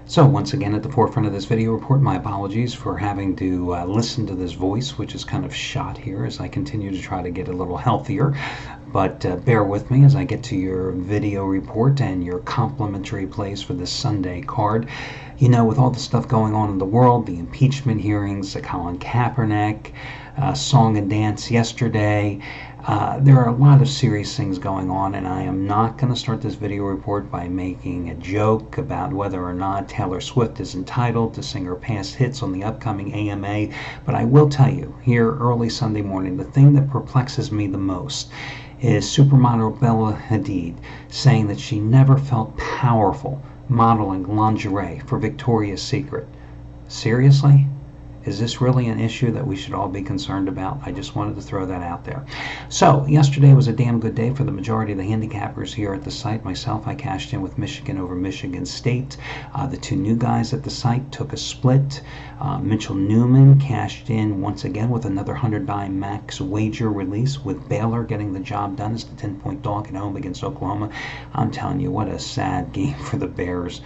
So once again at the forefront of this video report, my apologies for having to listen to this voice, which is kind of shot here as I continue to try to get a little healthier. But bear with me as I get to your video report and your complimentary plays for this Sunday card. You know, with all the stuff going on in the world, the impeachment hearings, the Colin Kaepernick song and dance yesterday, there are a lot of serious things going on, and I am not going to start this video report by making a joke about whether or not Taylor Swift is entitled to sing her past hits on the upcoming AMA, but I will tell you here early Sunday morning, the thing that perplexes me the most is supermodel Bella Hadid saying that she never felt powerful modeling lingerie for Victoria's Secret. Seriously? Is this really an issue that we should all be concerned about? I just wanted to throw that out there. So, yesterday was a damn good day for the majority of the handicappers here at the site. Myself, I cashed in with Michigan over Michigan State. The two new guys at the site took a split. Mitchell Newman cashed in once again with another $100 max wager release, with Baylor getting the job done as the 10-point dog at home against Oklahoma. I'm telling you, what a sad game for the Bears.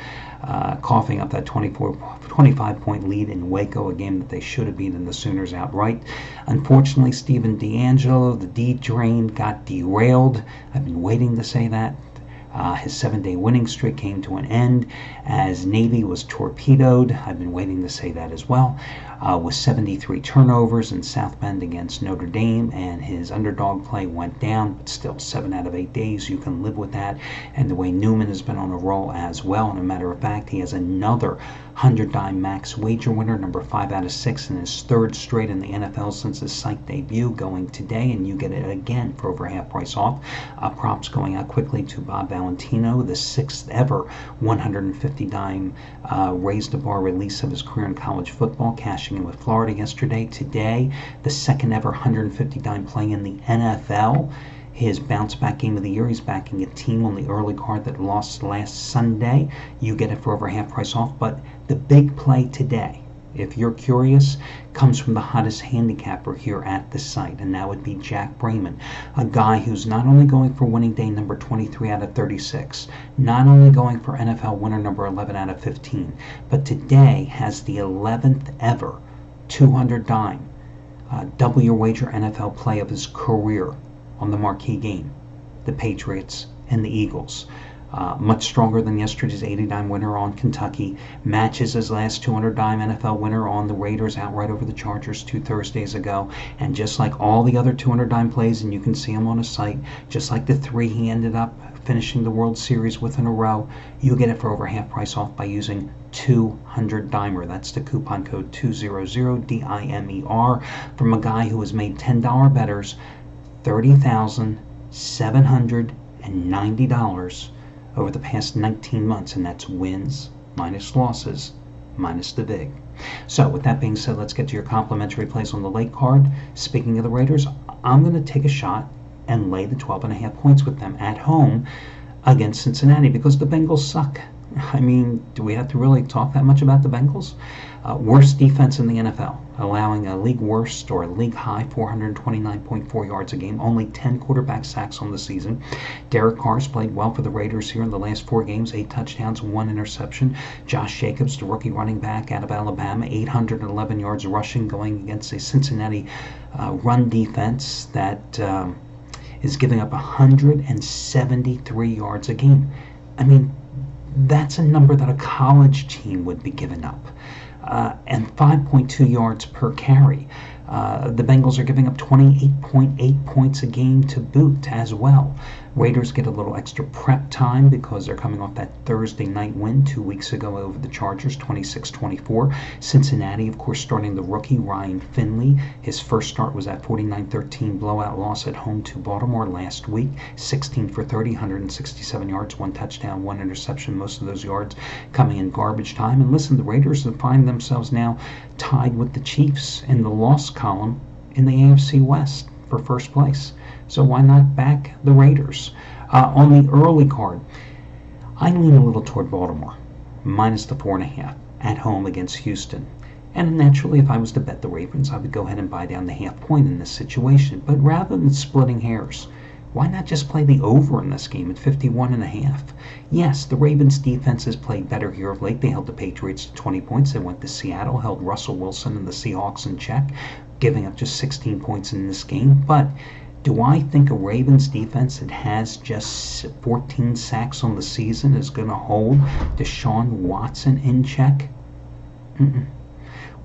Coughing up that 25-point lead in Waco, a game that they should have beaten the Sooners outright. Unfortunately, Stephen D'Angelo, the D-train, got derailed. I've been waiting to say that. His 7-day winning streak came to an end as Navy was torpedoed. I've been waiting to say that as well. With 73 turnovers in South Bend against Notre Dame, and his underdog play went down, but still 7 out of 8 days you can live with that. And the way Newman has been on a roll as well, and a matter of fact, he has another $100 max wager winner, number 5 out of 6 in his third straight in the NFL since his site debut, going today, and you get it again for over half price off. Props going out quickly to Bob Valentino, the 6th ever $150 raised the bar release of his career in college football, cashing in with Florida yesterday. Today, the 2nd ever $150 play in the NFL. His bounce back game of the year. He's backing a team on the early card that lost last Sunday. You get it for over half price off. But the big play today, if you're curious, comes from the hottest handicapper here at the site, and that would be Jack Brayman, a guy who's not only going for winning day number 23 out of 36, not only going for NFL winner number 11 out of 15, but today has the 11th ever $200 double your wager NFL play of his career on the marquee game, the Patriots and the Eagles. Much stronger than yesterday's $80 winner on Kentucky. Matches his last $200 NFL winner on the Raiders outright over the Chargers 2 Thursdays ago. And just like all the other $200 plays, and you can see him on his site, just like the 3 he ended up finishing the World Series with in a row, you get it for over half price off by using 200-dimer. That's the coupon code 200DIMER from a guy who has made $10 bettors $30,790 over the past 19 months, and that's wins minus losses minus the vig. So with that being said, let's get to your complimentary plays on the late card. Speaking of the Raiders, I'm going to take a shot and lay the 12.5 points with them at home against Cincinnati because the Bengals suck. I mean, do we have to really talk that much about the Bengals? Worst defense in the NFL, allowing a league worst or a league high 429.4 yards a game, only 10 quarterback sacks on the season. Derek Carr's played well for the Raiders here in the last 4 games, 8 touchdowns, 1 interception. Josh Jacobs, the rookie running back out of Alabama, 811 yards rushing, going against a Cincinnati run defense that is giving up 173 yards a game. I mean, that's a number that a college team would be giving up. And 5.2 yards per carry. The Bengals are giving up 28.8 points a game to boot as well. Raiders get a little extra prep time because they're coming off that Thursday night win 2 weeks ago over the Chargers, 26-24. Cincinnati, of course, starting the rookie Ryan Finley. His first start was that 49-13 blowout loss at home to Baltimore last week. 16 for 30, 167 yards, 1 touchdown, 1 interception, most of those yards coming in garbage time. And listen, the Raiders find themselves now tied with the Chiefs in the loss column in the AFC West for first place. So why not back the Raiders? On the early card, I lean a little toward Baltimore, minus the 4.5 at home against Houston. And naturally, if I was to bet the Ravens, I would go ahead and buy down the half point in this situation. But rather than splitting hairs Why not just play the over in this game at 51.5? Yes, the Ravens defense has played better here of late. They held the Patriots to 20 points. They went to Seattle, held Russell Wilson and the Seahawks in check, giving up just 16 points in this game. But do I think a Ravens defense that has just 14 sacks on the season is going to hold Deshaun Watson in check?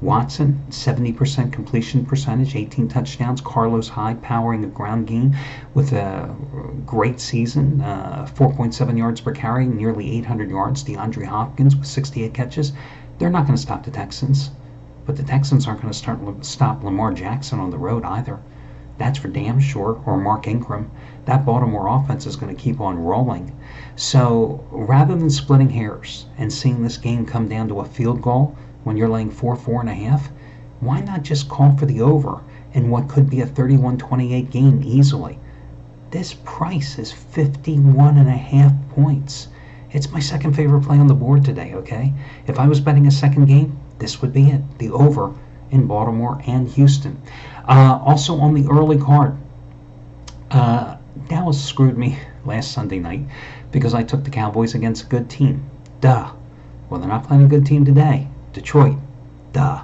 Watson, 70% completion percentage, 18 touchdowns. Carlos Hyde powering a ground game with a great season, 4.7 yards per carry, nearly 800 yards. DeAndre Hopkins with 68 catches. They're not going to stop the Texans, but the Texans aren't going to stop Lamar Jackson on the road either. That's for damn sure, or Mark Ingram. That Baltimore offense is going to keep on rolling. So rather than splitting hairs and seeing this game come down to a field goal when you're laying 4.5, why not just call for the over in what could be a 31-28 game easily? This price is 51.5 points. It's my second favorite play on the board today, okay? If I was betting a second game, this would be it, the over in Baltimore and Houston. Also on the early card, Dallas screwed me last Sunday night because I took the Cowboys against a good team. Duh. Well, they're not playing a good team today. Detroit. Duh.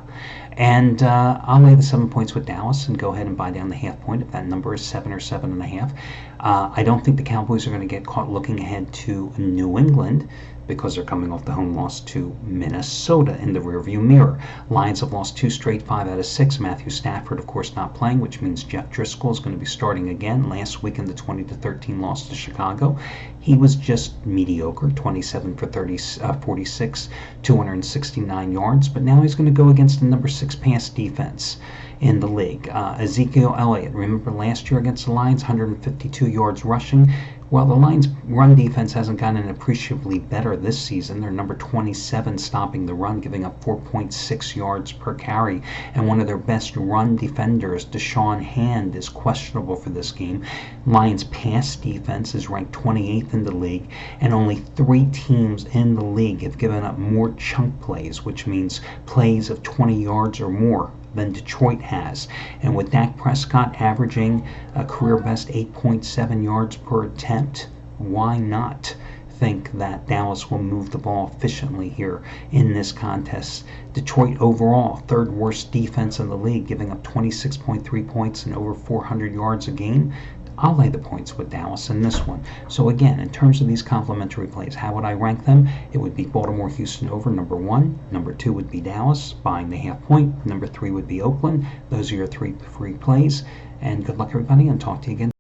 And I'll lay the 7 points with Dallas and go ahead and buy down the half point if that number is 7 or 7.5. I don't think the Cowboys are going to get caught looking ahead to New England because they're coming off the home loss to Minnesota in the rearview mirror. Lions have lost 2 straight, 5 out of 6. Matthew Stafford, of course, not playing, which means Jeff Driscoll is going to be starting again. Last week in the 20-13 loss to Chicago, he was just mediocre, 27 for 46, 269 yards. But now he's going to go against the number 6 pass defense in the league. Ezekiel Elliott, remember last year against the Lions, 152 yards rushing. Well, the Lions' run defense hasn't gotten appreciably better this season. They're number 27 stopping the run, giving up 4.6 yards per carry. And one of their best run defenders, Deshaun Hand, is questionable for this game. Lions' pass defense is ranked 28th in the league, and only 3 teams in the league have given up more chunk plays, which means plays of 20 yards or more, than Detroit has. And with Dak Prescott averaging a career best 8.7 yards per attempt, why not think that Dallas will move the ball efficiently here in this contest? Detroit overall, 3rd worst defense in the league, giving up 26.3 points and over 400 yards a game. I'll lay the points with Dallas in this one. So again, in terms of these complementary plays, how would I rank them? It would be Baltimore, Houston over, number 1. Number 2 would be Dallas, buying the half point. Number 3 would be Oakland. Those are your 3 free plays. And good luck, everybody, and talk to you again.